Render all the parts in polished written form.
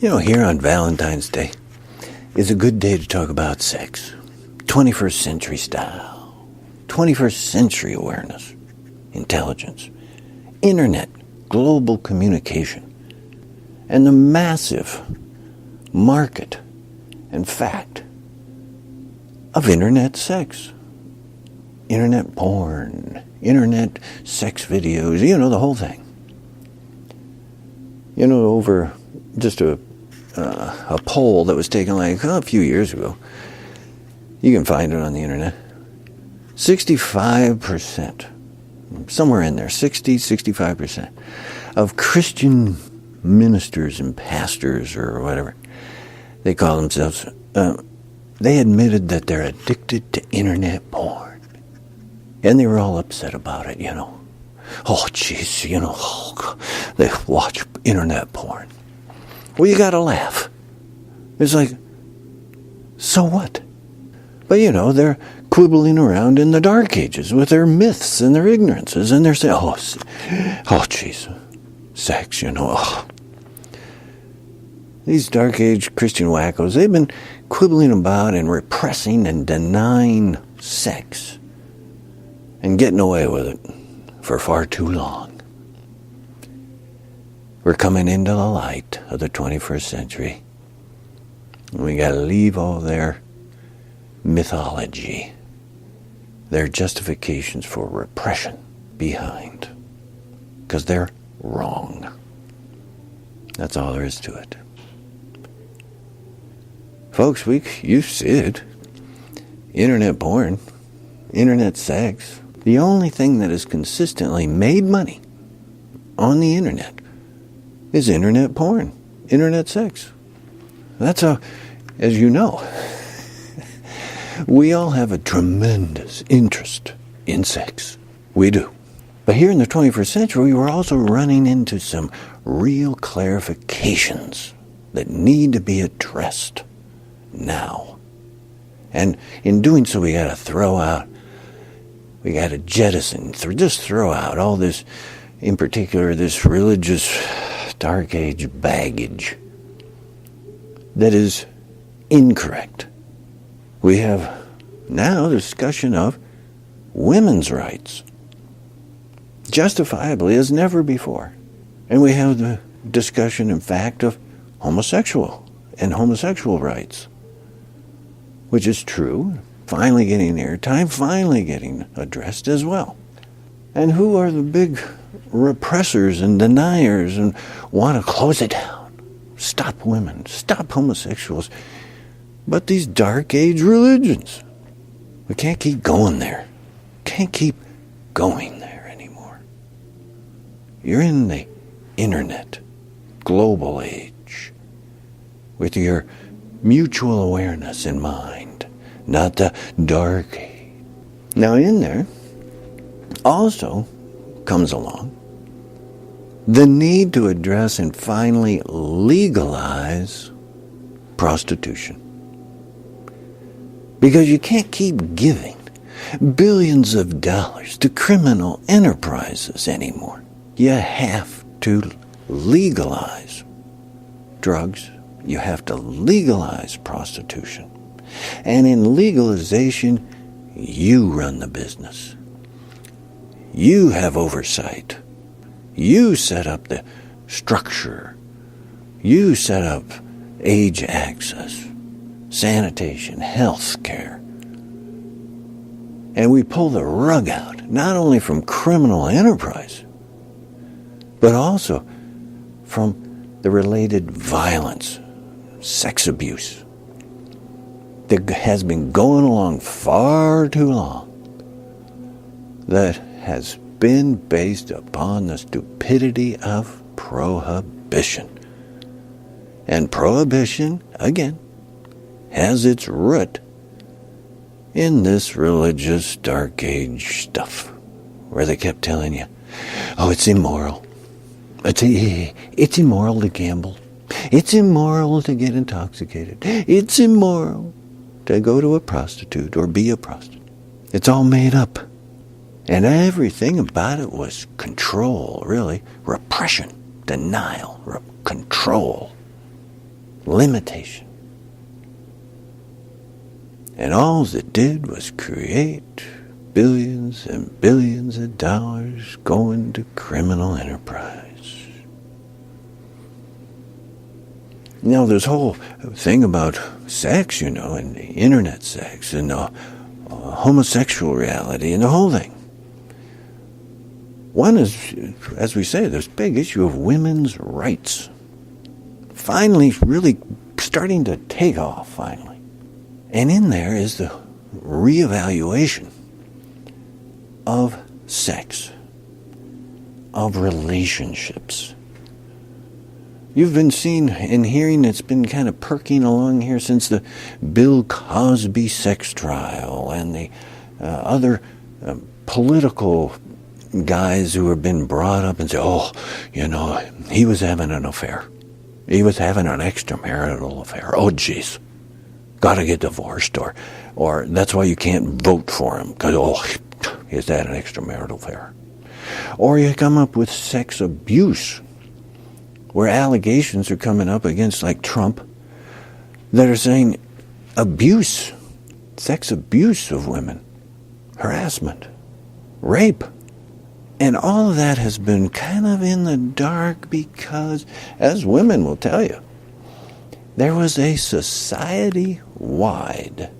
Here on Valentines Day is a good day to talk about sex. 21st century style. 21st century awareness. Intelligence. Internet. Global communication. And the massive market and fact of internet sex. Internet porn. Internet sex videos. The whole thing. Over just a poll that was taken a few years ago. You can find it on the internet. 65%, somewhere in there, 65% of Christian ministers and pastors or whatever they call themselves, they admitted that they're addicted to internet porn. And they were all upset about it, Oh, jeez, they watch internet porn. Well, you gotta laugh. It's like, so what? But, they're quibbling around in the dark ages with their myths and their ignorances, and they're saying, oh, jeez, sex, These dark age Christian wackos, they've been quibbling about and repressing and denying sex and getting away with it for far too long. We're coming into the light of the 21st century. We got to leave all their mythology, their justifications for repression behind, because they're wrong. That's all there is to it. Folks, you see it. Internet porn, internet sex. The only thing that has consistently made money on the internet is internet porn, internet sex. That's as you know, we all have a tremendous interest in sex. We do. But here in the 21st century, we're also running into some real clarifications that need to be addressed now. And in doing so, we got to jettison, just throw out all this, in particular, this religious dark age baggage that is incorrect. We have now discussion of women's rights, justifiably as never before. And we have the discussion, in fact, of homosexual rights, which is true, finally getting airtime, finally getting addressed as well. And who are the big repressors and deniers and want to close it down? Stop women, stop homosexuals. But these dark age religions, we can't keep going there. Can't keep going there anymore. You're in the internet, global age, with your mutual awareness in mind, not the dark age. Now in there also comes along the need to address and finally legalize prostitution. Because you can't keep giving billions of dollars to criminal enterprises anymore. You have to legalize drugs. You have to legalize prostitution. And in legalization, you run the business. You have oversight. You set up the structure. You set up age access, sanitation, health care. And we pull the rug out, not only from criminal enterprise, but also from the related violence, sex abuse that has been going along far too long, that has been based upon the stupidity of prohibition. And prohibition, again, has its root in this religious dark age stuff, where they kept telling you, oh, it's immoral. It's immoral to gamble. It's immoral to get intoxicated. It's immoral to go to a prostitute or be a prostitute. It's all made up. And everything about it was control, really. Repression, denial, control. limitation. And all it did was create billions and billions of dollars going to criminal enterprise. Now, this whole thing about sex, and the internet sex, and homosexual reality, and the whole thing. One is, as we say, this big issue of women's rights. Finally, really starting to take off, finally. And in there is the reevaluation of sex, of relationships. You've been seeing and hearing it's been kind of perking along here since the Bill Cosby sex trial and the other political guys who have been brought up and say, he was having an affair. He was having an extramarital affair. Oh, jeez. Got to get divorced, or that's why you can't vote for him, because, he's had an extramarital affair. Or you come up with sex abuse, where allegations are coming up against, like Trump, that are saying abuse, sex abuse of women, harassment, rape. And all of that has been kind of in the dark because, as women will tell you, there was a society-wide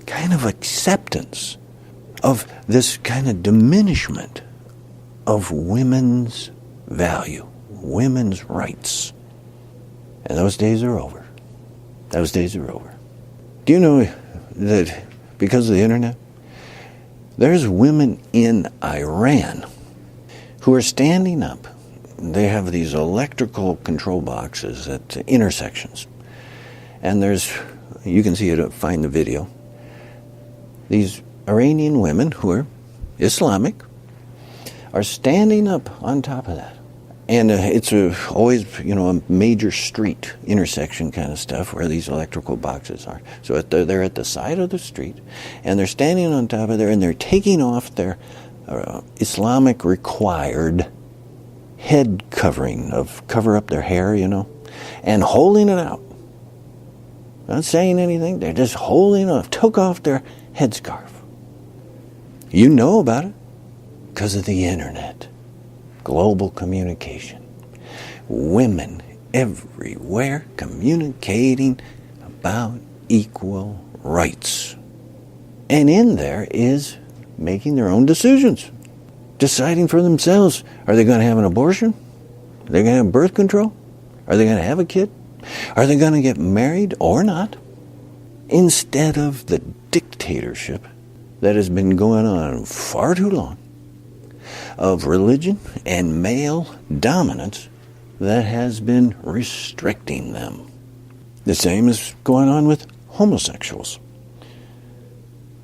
kind of acceptance of this kind of diminishment of women's value, women's rights. And those days are over. Those days are over. Do you know that because of the internet, there's women in Iran who are standing up. They have these electrical control boxes at intersections. And you can see it, find the video. These Iranian women who are Islamic are standing up on top of that. And it's always, a major street intersection kind of stuff where these electrical boxes are. So they're at the side of the street, and they're standing on top of there, and they're taking off their Islamic required head covering cover up their hair, and holding it out. Not saying anything, they're just holding it, took off their headscarf. You know about it because of the internet, global communication. Women everywhere communicating about equal rights. And in there is making their own decisions, deciding for themselves. Are they going to have an abortion? Are they going to have birth control? Are they going to have a kid? Are they going to get married or not? Instead of the dictatorship that has been going on far too long of religion and male dominance that has been restricting them. The same is going on with homosexuals.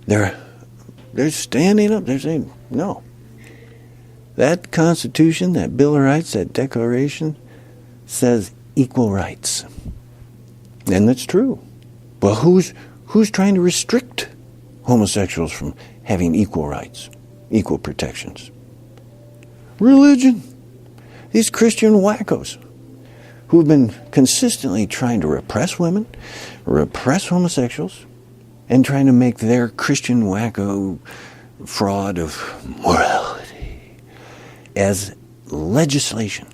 They're standing up. They're saying, no. That Constitution, that Bill of Rights, that Declaration says equal rights. And that's true. Well, who's trying to restrict homosexuals from having equal rights, equal protections? Religion. These Christian wackos who have been consistently trying to repress women, repress homosexuals, and trying to make their Christian wacko fraud of morality as legislation.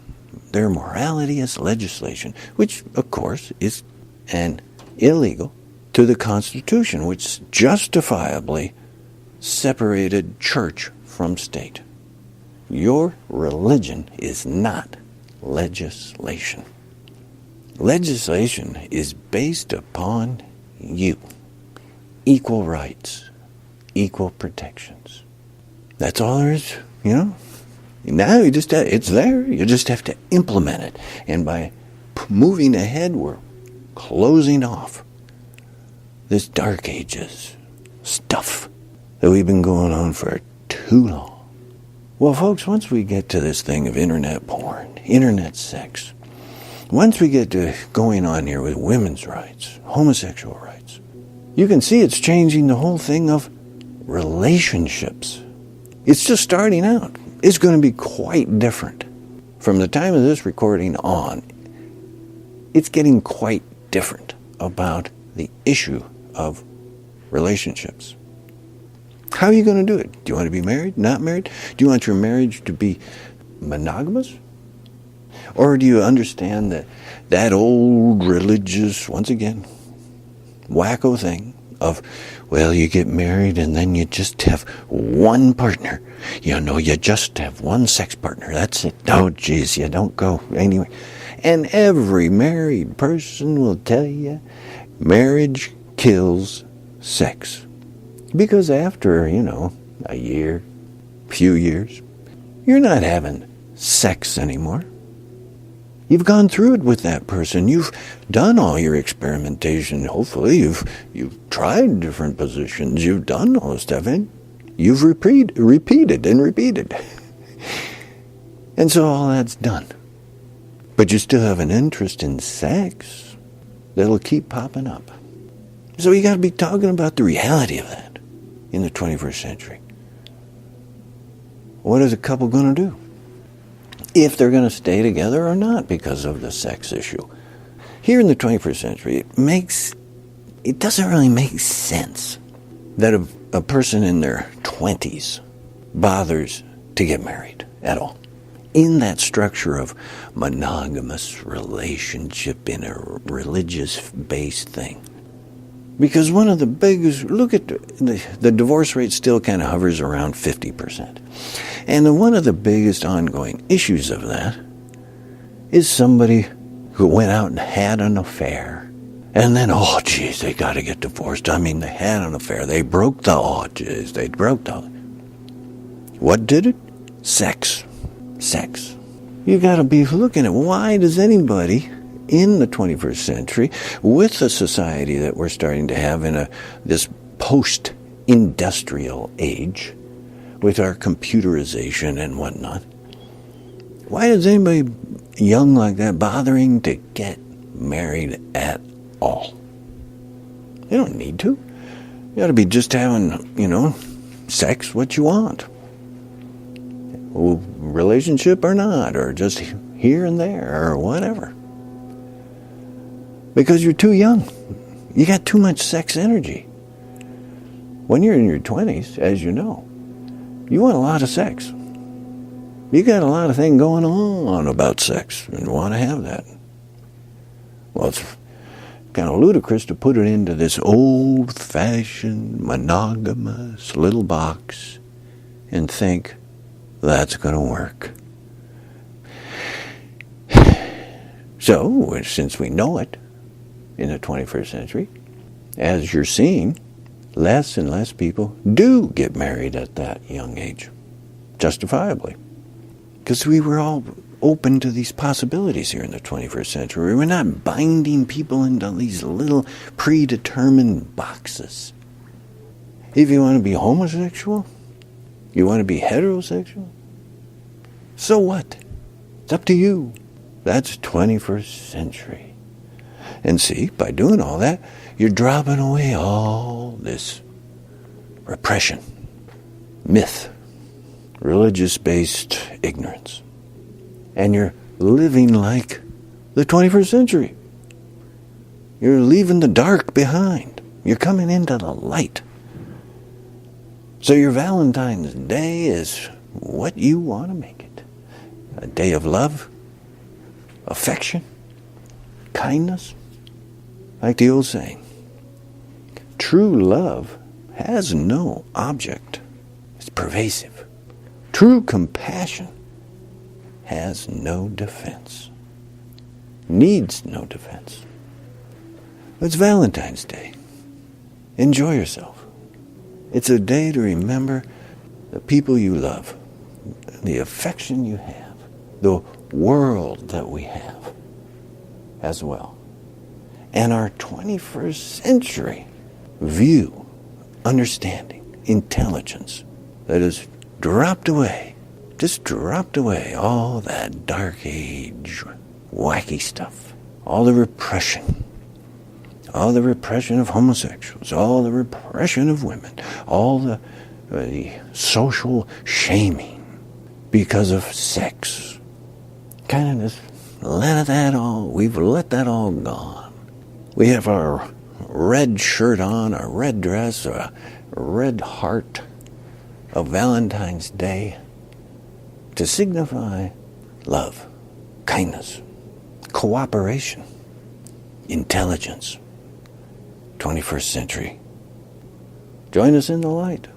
Their morality as legislation, which, of course, is illegal to the Constitution, which justifiably separated church from state. Your religion is not legislation. Legislation is based upon you. Equal rights, equal protections. That's all there is, Now it's there. You just have to implement it. And by moving ahead, we're closing off this Dark Ages stuff that we've been going on for too long. Well, folks, once we get to this thing of internet porn, internet sex, once we get to going on here with women's rights, homosexual rights, you can see it's changing the whole thing of relationships. It's just starting out. It's going to be quite different. From the time of this recording on, it's getting quite different about the issue of relationships. How are you going to do it? Do you want to be married, not married? Do you want your marriage to be monogamous? Or do you understand that old religious, once again, wacko thing of, well, you get married and then you just have one partner. You just have one sex partner. That's it. Oh, geez, you don't go anyway. And every married person will tell you marriage kills sex. Because after, a year, few years, you're not having sex anymore. You've gone through it with that person. You've done all your experimentation. Hopefully, you've tried different positions. You've done all this stuff, and you've repeated and repeated. And so all that's done. But you still have an interest in sex that'll keep popping up. So you got to be talking about the reality of that in the 21st century. What is a couple going to do? If they're going to stay together or not because of the sex issue. Here in the 21st century, it doesn't really make sense that a person in their 20s bothers to get married at all. In that structure of monogamous relationship in a religious-based thing. Because one of the biggest, look at the divorce rate still kind of hovers around 50%. And one of the biggest ongoing issues of that is somebody who went out and had an affair. And then, oh, geez, they got to get divorced. I mean, they had an affair. They broke the, What did it? Sex. You got to be looking at, why does anybody in the 21st century, with the society that we're starting to have in this post-industrial age, with our computerization and whatnot, why is anybody young like that bothering to get married at all? You don't need to. You ought to be just having, sex what you want. Relationship or not, or just here and there, or whatever. Because you're too young. You got too much sex energy. When you're in your 20s, as you know, you want a lot of sex. You got a lot of things going on about sex, and you want to have that. Well, it's kind of ludicrous to put it into this old-fashioned, monogamous little box and think that's going to work. So, since we know it, in the 21st century, as you're seeing, less and less people do get married at that young age, justifiably. Because we were all open to these possibilities here in the 21st century. We're not binding people into these little predetermined boxes. If you want to be homosexual, you want to be heterosexual, so what? It's up to you. That's 21st century. And see, by doing all that, you're dropping away all this repression, myth, religious-based ignorance. And you're living like the 21st century. You're leaving the dark behind. You're coming into the light. So your Valentine's Day is what you want to make it. A day of love, affection, kindness. Like the old saying, true love has no object. It's pervasive. True compassion has no defense. Needs no defense. It's Valentine's Day. Enjoy yourself. It's a day to remember the people you love, the affection you have, the world that we have as well. And our 21st century view, understanding, intelligence that has just dropped away all that dark age, wacky stuff, all the repression of homosexuals, all the repression of women, all the social shaming because of sex. Kind of just we've let that all gone. We have our red shirt on, our red dress, a red heart of Valentine's Day to signify love, kindness, cooperation, intelligence. 21st century. Join us in the light.